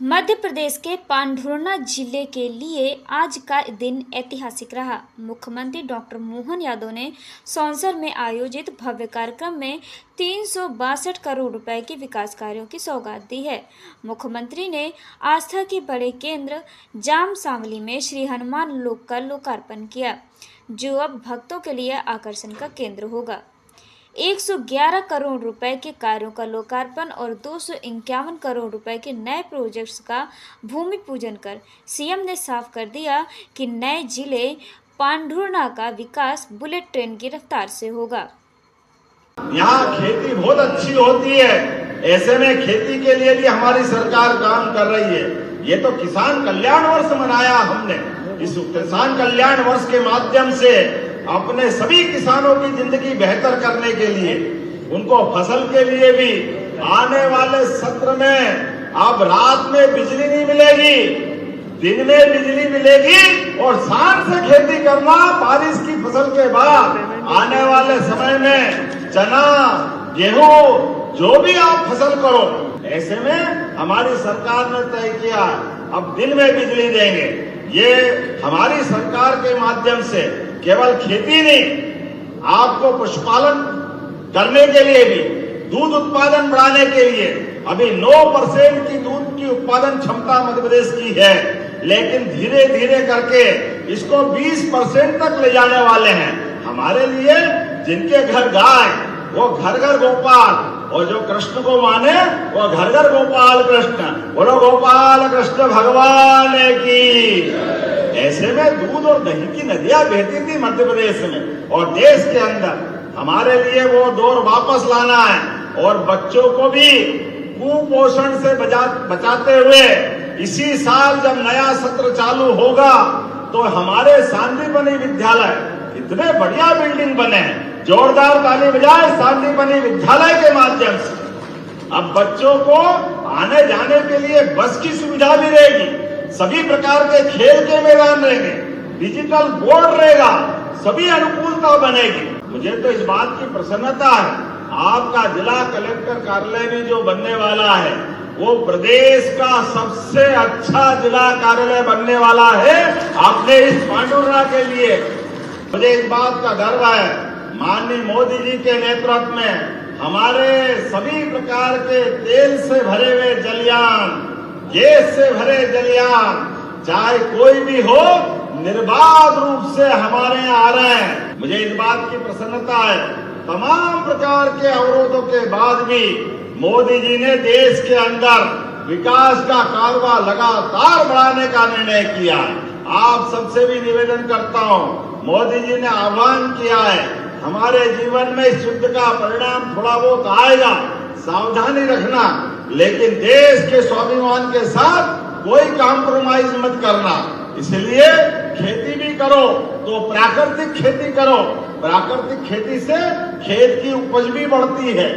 मध्य प्रदेश के पांढुर्णा जिले के लिए आज का दिन ऐतिहासिक रहा। मुख्यमंत्री डॉक्टर मोहन यादव ने सौंसर में आयोजित भव्य कार्यक्रम में 362 करोड़ रुपए के विकास कार्यों की सौगात दी है। मुख्यमंत्री ने आस्था के बड़े केंद्र जाम सांवली में श्री हनुमान लोक का लोकार्पण किया, जो अब भक्तों के लिए आकर्षण का केंद्र होगा। 111 करोड़ रुपए के कार्यों का लोकार्पण और 251 करोड़ रुपए के नए प्रोजेक्ट्स का भूमि पूजन कर सीएम ने साफ कर दिया कि नए जिले पांढुर्णा का विकास बुलेट ट्रेन की रफ्तार से होगा। यहाँ खेती बहुत अच्छी होती है, ऐसे में खेती के लिए भी हमारी सरकार काम कर रही है। ये तो किसान कल्याण वर्ष मनाया हमने। इस किसान कल्याण वर्ष के माध्यम से अपने सभी किसानों की जिंदगी बेहतर करने के लिए, उनको फसल के लिए भी आने वाले सत्र में अब रात में बिजली नहीं मिलेगी, दिन में बिजली मिलेगी और सांझ से खेती करना। बारिश की फसल के बाद आने वाले समय में चना, गेहूं, जो भी आप फसल करो, ऐसे में हमारी सरकार ने तय किया अब दिन में बिजली देंगे। ये हमारी सरकार के माध्यम से केवल खेती नहीं, आपको पशुपालन करने के लिए भी, दूध उत्पादन बढ़ाने के लिए अभी 9% की दूध की उत्पादन क्षमता मध्य प्रदेश की है, लेकिन धीरे धीरे करके इसको 20% तक ले जाने वाले हैं। हमारे लिए जिनके घर गाय वो घर घर गोपाल, और जो कृष्ण को माने वो घर घर गोपाल कृष्ण। बोलो गोपाल कृष्ण भगवान की। ऐसे में दूध और दही की नदियां बहती थी मध्य प्रदेश में और देश के अंदर। हमारे लिए वो दौर वापस लाना है और बच्चों को भी कुपोषण से बचाते हुए इसी साल जब नया सत्र चालू होगा तो हमारे सांदीपनि विद्यालय इतने बढ़िया बिल्डिंग बने हैं। जोरदार ताली बजाए सांदीपनि विद्यालय के माध्यम से अब बच्चों को आने जाने के लिए बस की सुविधा भी रहेगी, सभी प्रकार के खेल के मैदान रहेंगे, डिजिटल बोर्ड रहेगा, सभी अनुकूलता बनेगी। मुझे तो इस बात की प्रसन्नता है, आपका जिला कलेक्टर कार्यालय भी जो बनने वाला है वो प्रदेश का सबसे अच्छा जिला कार्यालय बनने वाला है आपने इस पांढुर्णा के लिए। मुझे इस बात का गर्व है, माननीय मोदी जी के नेतृत्व में हमारे सभी प्रकार के तेल से भरे हुए जलयान, गैस से भरे जलयान, चाहे कोई भी हो, निर्बाध रूप से हमारे यहाँ आ रहे हैं। मुझे इस बात की प्रसन्नता है, तमाम प्रकार के अवरोधों के बाद भी मोदी जी ने देश के अंदर विकास का कारवा लगातार बढ़ाने का निर्णय किया है। आप सबसे भी निवेदन करता हूँ, मोदी जी ने आह्वान किया है, हमारे जीवन में युद्ध का परिणाम थोड़ा बहुत आएगा, सावधानी रखना, लेकिन देश के स्वाभिमान के साथ कोई कॉम्प्रोमाइज मत करना। इसलिए खेती भी करो तो प्राकृतिक खेती करो। प्राकृतिक खेती से खेत की उपज भी बढ़ती है,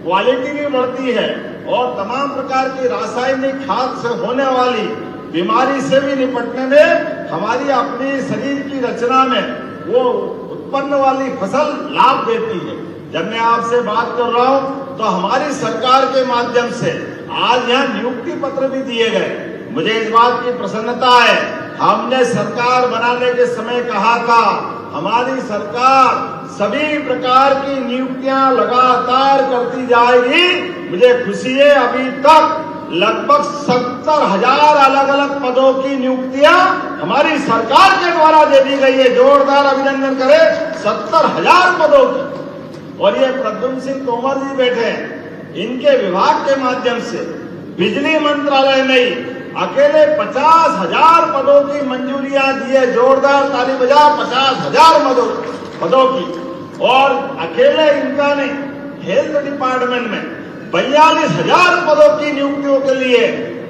क्वालिटी भी बढ़ती है और तमाम प्रकार की रासायनिक खाद से होने वाली बीमारी से भी निपटने में हमारी अपनी शरीर की रचना में वो उत्पन्न वाली फसल लाभ देती है। जब मैं आपसे बात कर रहा हूं तो हमारी सरकार के माध्यम से आज यहाँ नियुक्ति पत्र भी दिए गए। मुझे इस बात की प्रसन्नता है, हमने सरकार बनाने के समय कहा था हमारी सरकार सभी प्रकार की नियुक्तियां लगातार करती जाएगी। मुझे खुशी है, अभी तक लगभग 70,000 अलग अलग पदों की नियुक्तियां हमारी सरकार के द्वारा दे दी गई है। जोरदार अभिनंदन करें 70,000 पदों की। और ये प्रद्युम्न सिंह तोमर जी बैठे हैं, इनके विभाग के माध्यम से बिजली मंत्रालय में अकेले 50,000 पदों की मंजूरियां दी है। जोरदार ताली बजा 50,000 पदों की। और अकेले इनका नहीं, हेल्थ डिपार्टमेंट में 42,000 पदों की नियुक्तियों के लिए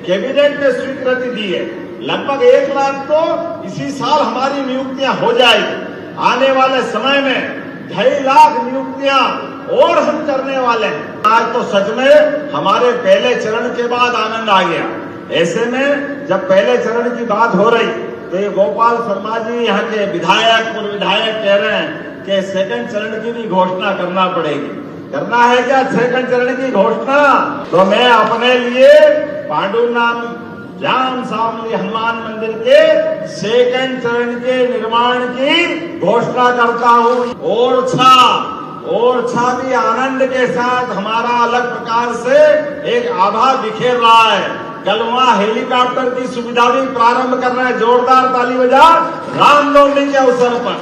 कैबिनेट ने स्वीकृति दी है। लगभग 1 लाख तो इसी साल हमारी नियुक्तियां हो जाएगी। आने वाले समय में 2.5 लाख नियुक्तियां और हम करने वाले हैं। आज तो सच में हमारे पहले चरण के बाद आनंद आ गया। ऐसे में जब पहले चरण की बात हो रही तो ये गोपाल शर्मा जी यहाँ के विधायक, पूर्व विधायक कह रहे हैं कि सेकंड चरण की भी घोषणा करना पड़ेगी। करना है क्या सेकंड चरण की घोषणा? तो मैं अपने लिए पांढुर्णा जाम सामली हनुमान मंदिर के सेकंड चरण के निर्माण की घोषणा करता हूँ। ओरछा भी आनंद के साथ हमारा अलग प्रकार से एक आभा बिखेर रहा है। कल वहाँ हेलीकॉप्टर की सुविधा भी प्रारंभ कर रहे हैं। जोरदार ताली बजा रामनवमी के अवसर पर।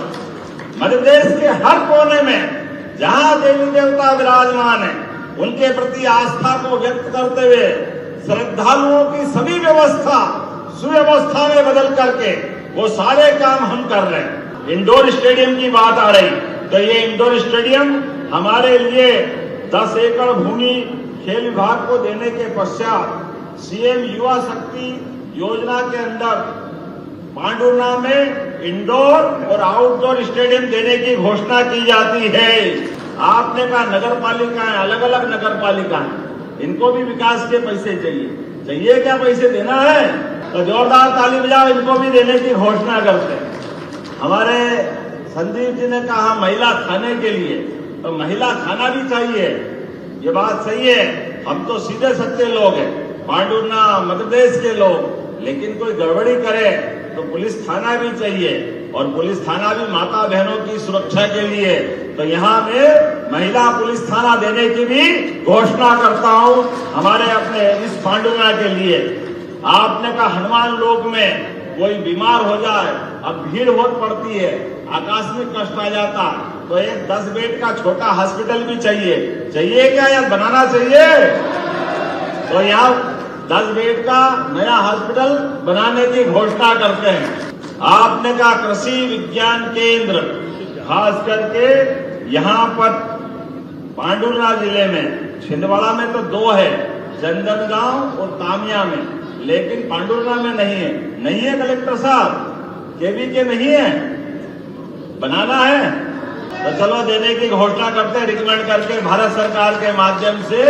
मध्य प्रदेश के हर कोने में जहाँ देवी देवता विराजमान है, उनके प्रति आस्था को व्यक्त करते हुए श्रद्धालुओं की सभी व्यवस्था सुव्यवस्था में बदल करके वो सारे काम हम कर रहे हैं। इंडोर स्टेडियम की बात आ रही, तो ये इंडोर स्टेडियम हमारे लिए 10 एकड़ भूमि खेल विभाग को देने के पश्चात सीएम युवा शक्ति योजना के अंदर पांडुरना में इंडोर और आउटडोर स्टेडियम देने की घोषणा की जाती है। आपने कहा नगर पालिकाएं, अलग अलग नगर पालिकाएं, इनको भी विकास के पैसे चाहिए क्या पैसे देना है? तो जोरदार ताली बजाओ, इनको भी देने की घोषणा करते हैं। हमारे संदीप जी ने कहा महिला थाने के लिए, तो महिला थाना भी चाहिए, ये बात सही है। हम तो सीधे सच्चे लोग हैं, पांडुरना मध्य प्रदेश के लोग, लेकिन कोई गड़बड़ी करे तो पुलिस थाना भी चाहिए, और पुलिस थाना भी माता बहनों की सुरक्षा के लिए। तो यहाँ में महिला पुलिस थाना देने की भी घोषणा करता हूँ हमारे अपने इस पांडुरना के लिए। आपने कहा हनुमान लोक में कोई बीमार हो जाए, अब भीड़ बहुत पड़ती है, आकस्मिक कष्ट आ जाता, तो एक 10 बेड का छोटा हॉस्पिटल भी चाहिए क्या या बनाना चाहिए? तो यहाँ 10 बेड का नया हॉस्पिटल बनाने की घोषणा करते हैं। आपने कहा कृषि विज्ञान केंद्र, खास करके यहाँ पर पांडुरना जिले में, छिंदवाड़ा में तो 2 है, चंदनगांव और तामिया में, लेकिन पांडुरना में नहीं है कलेक्टर साहब, केवी के नहीं है, बनाना है। तो चलो देने की घोषणा करते हैं, रिकमेंड करके भारत सरकार के माध्यम से।